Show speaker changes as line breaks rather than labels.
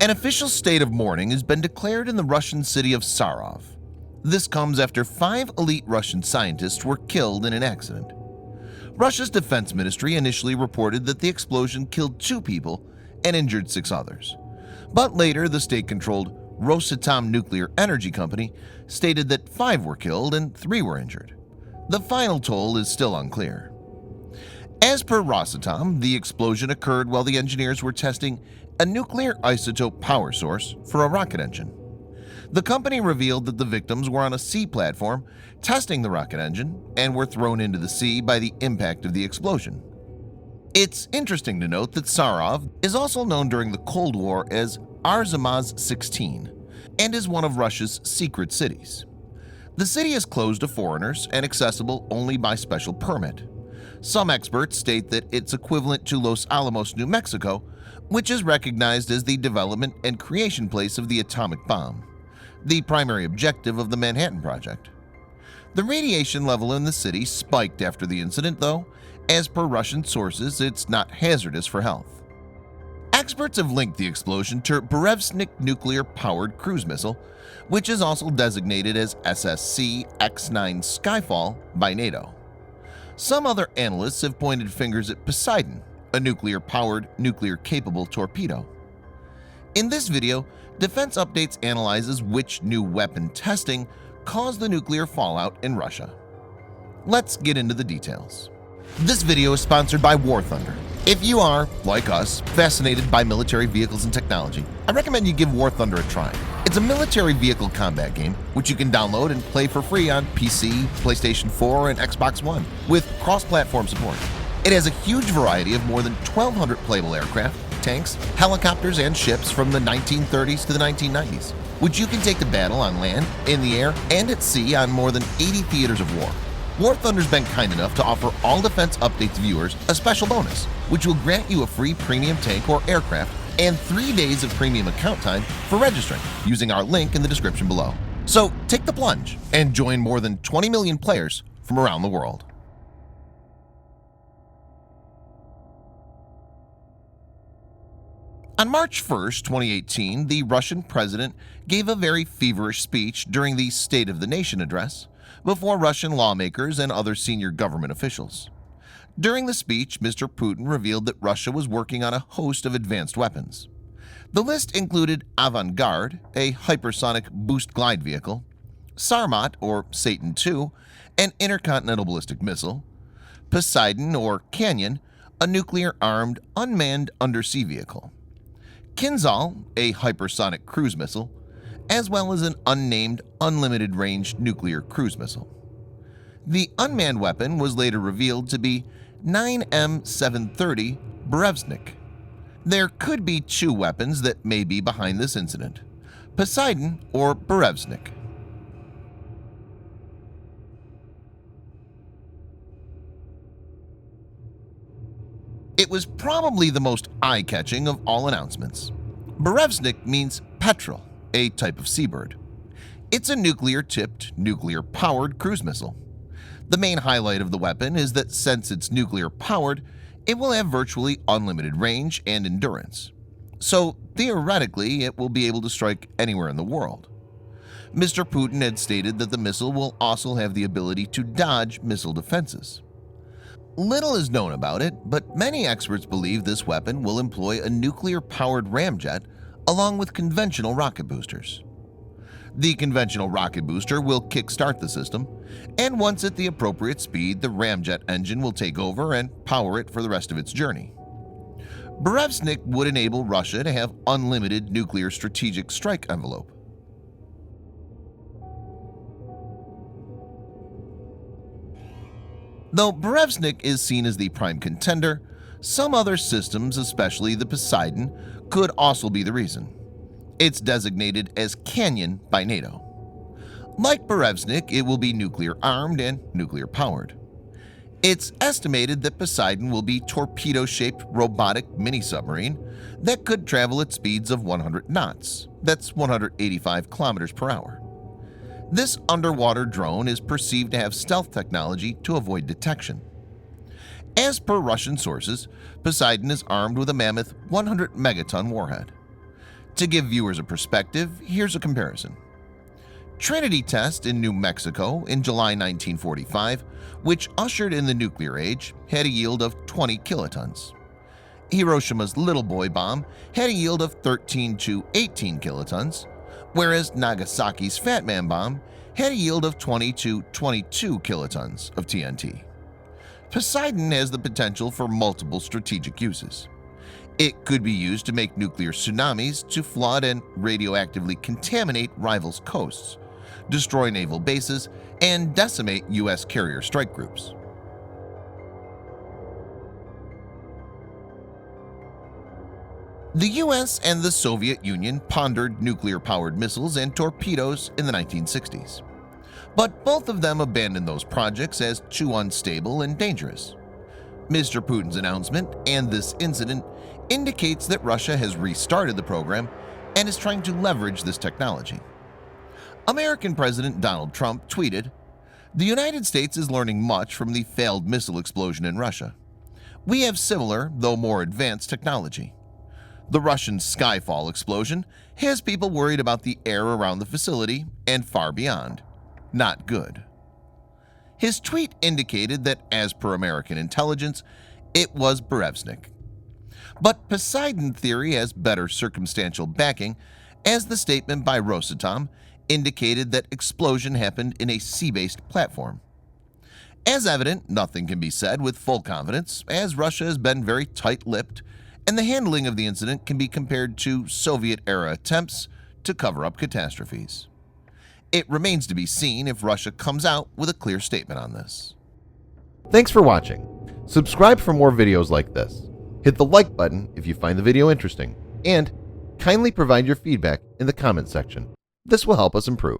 An official state of mourning has been declared in the Russian city of Sarov. This comes after 5 elite Russian scientists were killed in an accident. Russia's defense ministry initially reported that the explosion killed 2 people and injured 6 others. But later, the state-controlled Rosatom nuclear energy company stated that 5 were killed and 3 were injured. The final toll is still unclear. As per Rosatom, the explosion occurred while the engineers were testing a nuclear isotope power source for a rocket engine. The company revealed that the victims were on a sea platform testing the rocket engine and were thrown into the sea by the impact of the explosion. It's interesting to note that Sarov is also known during the Cold War as Arzamas 16 and is one of Russia's secret cities. The city is closed to foreigners and accessible only by special permit. Some experts state that it's equivalent to Los Alamos, New Mexico, which is recognized as the development and creation place of the atomic bomb, the primary objective of the Manhattan Project. The radiation level in the city spiked after the incident, though. As per Russian sources, it's not hazardous for health. Experts have linked the explosion to Burevestnik nuclear-powered cruise missile, which is also designated as SSC-X9 Skyfall by NATO. Some other analysts have pointed fingers at Poseidon, a nuclear-powered, nuclear-capable torpedo. In this video, Defense Updates analyzes which new weapon testing caused the nuclear fallout in Russia. Let's get into the details. This video is sponsored by War Thunder. If you are, like us, fascinated by military vehicles and technology, I recommend you give War Thunder a try. It's a military vehicle combat game which you can download and play for free on PC, PlayStation 4, and Xbox One with cross-platform support. It has a huge variety of more than 1,200 playable aircraft, tanks, helicopters, and ships from the 1930s to the 1990s, which you can take to battle on land, in the air, and at sea on more than 80 theaters of war. War Thunder's been kind enough to offer all Defense Updates viewers a special bonus, which will grant you a free premium tank or aircraft and 3 days of premium account time for registering using our link in the description below. So take the plunge and join more than 20 million players from around the world. On March 1, 2018, the Russian president gave a very feverish speech during the State of the Nation address before Russian lawmakers and other senior government officials. During the speech, Mr. Putin revealed that Russia was working on a host of advanced weapons. The list included Avangard, a hypersonic boost glide vehicle, Sarmat, or Satan II, an intercontinental ballistic missile, Poseidon, or Canyon, a nuclear-armed unmanned undersea vehicle, Kinzhal, a hypersonic cruise missile, as well as an unnamed unlimited-range nuclear cruise missile. The unmanned weapon was later revealed to be 9M730 Burevestnik. There could be 2 weapons that may be behind this incident: Poseidon or Burevestnik. It was probably the most eye-catching of all announcements. Burevestnik means petrel, a type of seabird. It's a nuclear-tipped, nuclear-powered cruise missile. The main highlight of the weapon is that since it's nuclear-powered, it will have virtually unlimited range and endurance. So theoretically, it will be able to strike anywhere in the world. Mr. Putin had stated that the missile will also have the ability to dodge missile defenses. Little is known about it, but many experts believe this weapon will employ a nuclear-powered ramjet along with conventional rocket boosters. The conventional rocket booster will kickstart the system, and once at the appropriate speed, the ramjet engine will take over and power it for the rest of its journey. Burevestnik would enable Russia to have unlimited nuclear strategic strike envelope. Though Burevestnik is seen as the prime contender, some other systems, especially the Poseidon, could also be the reason. It's designated as Canyon by NATO. Like Burevestnik, it will be nuclear-armed and nuclear-powered. It's estimated that Poseidon will be torpedo-shaped robotic mini-submarine that could travel at speeds of 100 knots, that's 185 kilometers per hour. This underwater drone is perceived to have stealth technology to avoid detection. As per Russian sources, Poseidon is armed with a mammoth 100 megaton warhead. To give viewers a perspective, here's a comparison. Trinity test in New Mexico in July 1945, which ushered in the nuclear age, had a yield of 20 kilotons. Hiroshima's Little Boy bomb had a yield of 13 to 18 kilotons, whereas Nagasaki's Fat Man bomb had a yield of 20 to 22 kilotons of TNT. Poseidon has the potential for multiple strategic uses. It could be used to make nuclear tsunamis to flood and radioactively contaminate rivals' coasts, destroy naval bases, and decimate U.S. carrier strike groups. The US and the Soviet Union pondered nuclear-powered missiles and torpedoes in the 1960s. But both of them abandoned those projects as too unstable and dangerous. Mr. Putin's announcement and this incident indicates that Russia has restarted the program and is trying to leverage this technology. American President Donald Trump tweeted, "The United States is learning much from the failed missile explosion in Russia. We have similar, though more advanced technology. The Russian Skyfall explosion has people worried about the air around the facility and far beyond. Not good." His tweet indicated that, as per American intelligence, it was Burevestnik. But Poseidon theory has better circumstantial backing, as the statement by Rosatom indicated that explosion happened in a sea-based platform. As evident, nothing can be said with full confidence, as Russia has been very tight-lipped, and the handling of the incident can be compared to Soviet-era attempts to cover up catastrophes. It remains to be seen if Russia comes out with a clear statement on this.
Thanks for watching. Subscribe for more videos like this. Hit the like button if you find the video interesting, and kindly provide your feedback in the comment section. This will help us improve.